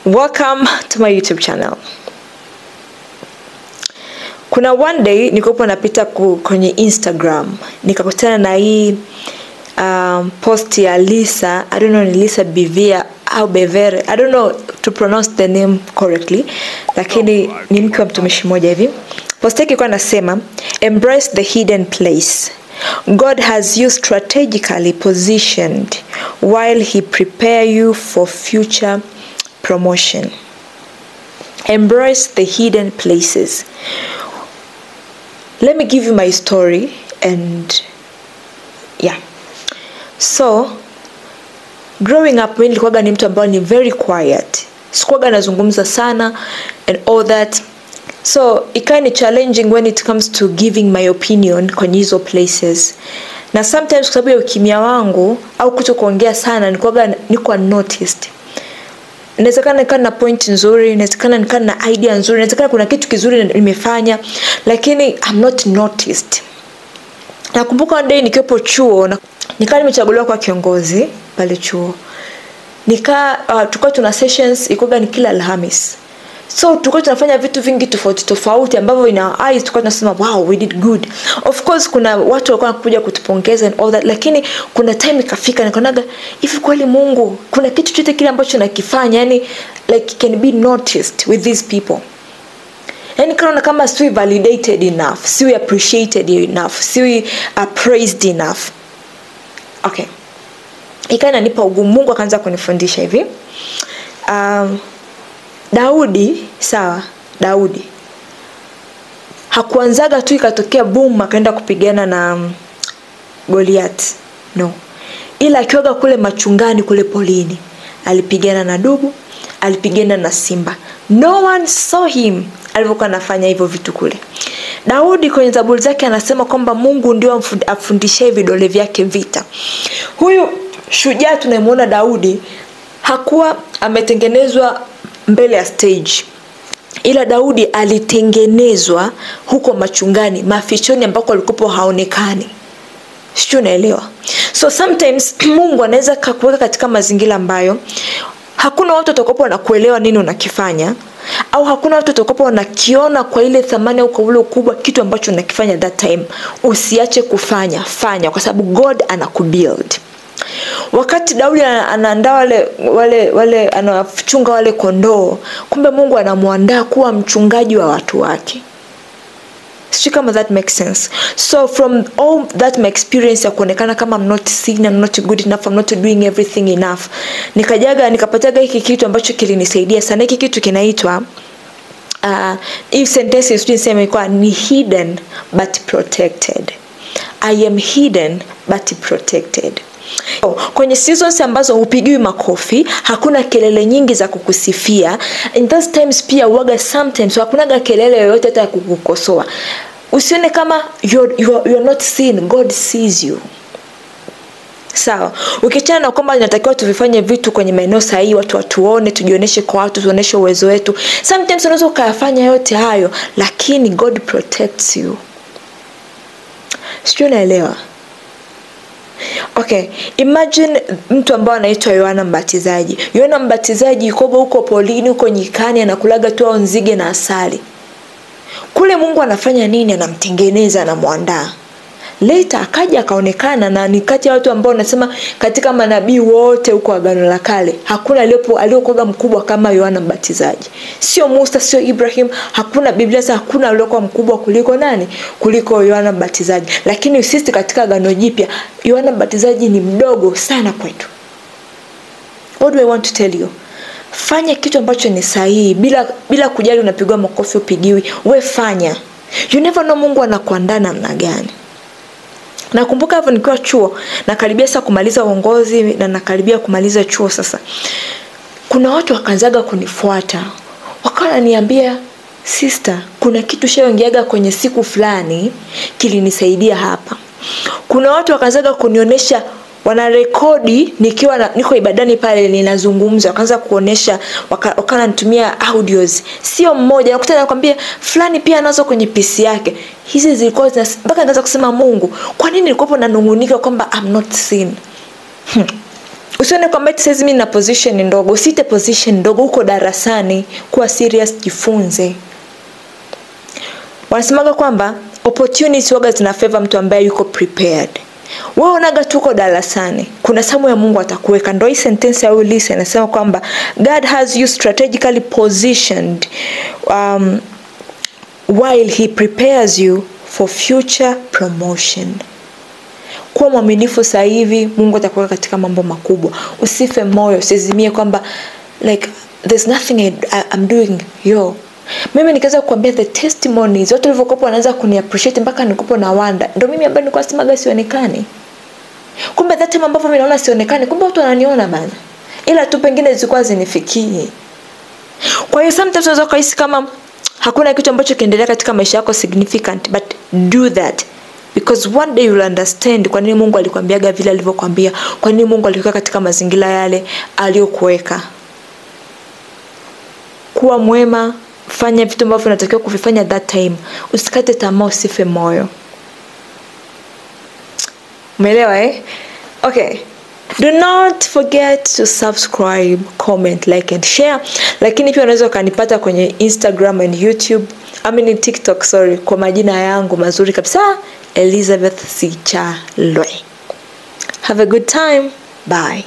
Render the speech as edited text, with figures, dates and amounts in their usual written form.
Welcome to my YouTube channel. Kuna one day nikopo napita kwenye Instagram, nikakutana na hii post ya Lisa, I don't know ni Lisa Bevere au Bevere, I don't know to pronounce the name correctly, lakini ni mke wa mtumishi mmoja hivi. Post yake ilikuwa nasema, embrace the hidden place. God has you strategically positioned while he prepare you for future promotion. Embrace the hidden places. Let me give you my story and yeah. So growing up, when nilikuwa ni mtu ambaye ni very quiet. Sikuwa nazungumza sana and all that. So it kind of challenging when it comes to giving my opinion kwenye hizo places. Na sometimes kwa sababu ya ukimya wangu au kutokuongea sana niko noticed. Inawezekana nikana point nzuri, inawezekana nikana na idea nzuri, inawezekana kuna kitu kizuri nimefanya, lakini I'm not noticed. Nakumbuka one day nikiwepo chuo, nikaa nimechaguliwa kwa kiongozi pale chuo. Tulikuwa tuna sessions ikoga ni kila Alhamis. So tulikuwa tunafanya vitu vingi tofauti ambavyo in our eyes tulikuwa tunasema wow, we did good. Of course kuna watu walikuwa wanakuja kutupongeza and all that, lakini kuna time ikafika nikaonaga hivi kweli Mungu kuna kitu chochote kile ambacho nakifanya, yani like can be noticed with these people. Yani kaona kama siwi validated enough, siwi appreciated enough, siwi praised enough. Okay. Ikaina nipa ugumu, Mungu akaanza kunifundisha hivi. Daudi, sawa, Daudi hakuanzaga tu ikatokea boom akaenda kupigana na Goliath. No. Ila akiwaga kule machungani kule polini, alipigana na dubu, alipigana na simba. No one saw him alivyokuwa anafanya hivyo vitu kule. Daudi kwenye Zaburi zake anasema kwamba Mungu ndio afundishe vidole vyake vita. Huyu shujaa tunayemuona Daudi hakuwa ametengenezwa mbele ya stage, ila Daudi alitengenezwa huko machungani, mafichoni ambako alikuwa haonekani. Sio, unaelewa? So sometimes Mungu anaweza kukuweka katika mazingira ambayo hakuna watu watakapo wanakuelewa nini unakifanya, au hakuna watu watakapo wanakiona kwa ile thamani au kwa ule ukubwa kitu ambacho unakifanya that time. Usiache kufanya, fanya kwa sababu God anakubuild. Wakati Daudi anaandaa wale anawachunga wale kondoo, kumbe Mungu anamuandaa kuwa mchungaji wa watu wake. Sio kama that makes sense. So from all that my experience ya kuonekana kama I'm not seen, I'm not good enough, I'm not doing everything enough, nikapataga hiki kitu ambacho kilinisaidia sana. Hiki kitu kinaitwa if sentences tunasema ilikuwa ni hidden but protected. I am hidden but protected. Kwenye seasons ambazo hupigiwi makofi, hakuna kelele nyingi za kukusifia, in those times pia waga sometimes hakunaga kelele yoyote hata kukukosoa. Usione kama you're not seen, God sees you. Sawa. Ukichana kwamba tunatakiwa tuvifanye vitu kwenye maeneo sahihi, watu watuone, tujionyeshe kwa watu, tuoneshe uwezo wetu. Sometimes unaweza kuyafanya yote hayo, lakini God protects you. Sio, unaelewa? Okay, imagine mtu ambaye anaitwa Yohana Mbatizaji. Yohana Mbatizaji yuko huko polini, huko nyikani, anakulaga tu nzige na asali. Kule Mungu anafanya nini? Anamtengeneza, anamuandaa. Later akaja akaonekana, na ni kati ya watu ambao wanasema katika manabii wote huko Agano la Kale hakuna aliyokuwa mkubwa kama Yohana Mbatizaji. Sio Musa, sio Ibrahim, hakuna Biblia sasa hakuna aliyokuwa mkubwa kuliko nani? Kuliko Yohana Mbatizaji. Lakini sisi katika Agano Jipya Yohana Mbatizaji ni mdogo sana kwetu. What do I want to tell you? Fanya kitu ambacho ni sahihi bila kujali unapigwa makofi upigiwi. Wewe fanya. You never know Mungu anakuandaa namna gani. Nakumbuka hapo nikiwa chuo, nakaribia sasa kumaliza uongozi na nakaribia kumaliza chuo sasa. Kuna watu wakaanzaga kunifuata. Wakawa wananiambia, "Sister, kuna kitu shaongeaga kwenye siku fulani kilinisaidia hapa." Kuna watu wakaanzaga kunionyesha, wanarekodi niko ibadani pale ninazungumza, wakaanza kuonesha, wakanitumia audios. Sio mmoja, nakuta nakwambia fulani pia anazo kwenye PC yake. Hizi zilikuwa mpaka ngaanza kusema Mungu, kwa nini nilikuwa nanungunika kwamba I'm not seen? Usione kwamba eti sasa mimi nina position ndogo. Usite position ndogo, uko darasani, kuwa serious, jifunze. Wanasemaga kwamba opportunity waga zina favor mtu ambaye yuko prepared. Wewe unaga tuko darasani, kuna samu ya Mungu atakuweka. Ndio hii sentence ya Ulysses inasema kwamba God has you strategically positioned while he prepares you for future promotion. Kuwa mwaminifu sasa hivi, Mungu atakuweka katika mambo makubwa. Usife moyo, usizimie kwamba like there's nothing I'm doing. Mimi nikaanza kukuambia the testimonies, watu walivyokuwa wanaanza kuniappreciate mpaka nikupo na wanda. Ndio mimi ambaye nilikuwa simaga sionekani. Kumbe that time ambapo mimi naona sionekani, kumbe watu wananiona bana. Ila tu pengine zilikuwa zinifikie. Kwa hiyo sometimes unaweza kuhisi kama hakuna kitu ambacho kiendelea katika maisha yako significant, but do that. Because one day you'll understand kwa nini Mungu alikwambiaga vile alivyokuambia, kwa nini Mungu alikuweka katika mazingira yale aliyokuweka. Kuwa mwema, fanya vitu ambavyo unatakiwa kuvifanya that time. Usikate tamaa, usife moyo. Umeelewa Okay. Do not forget to subscribe, comment, like and share. Lakini pia unaweza kanipata kwenye Instagram and YouTube. TikTok, kwa majina yangu mazuri kabisa, Elizabeth Sichalwe. Have a good time. Bye.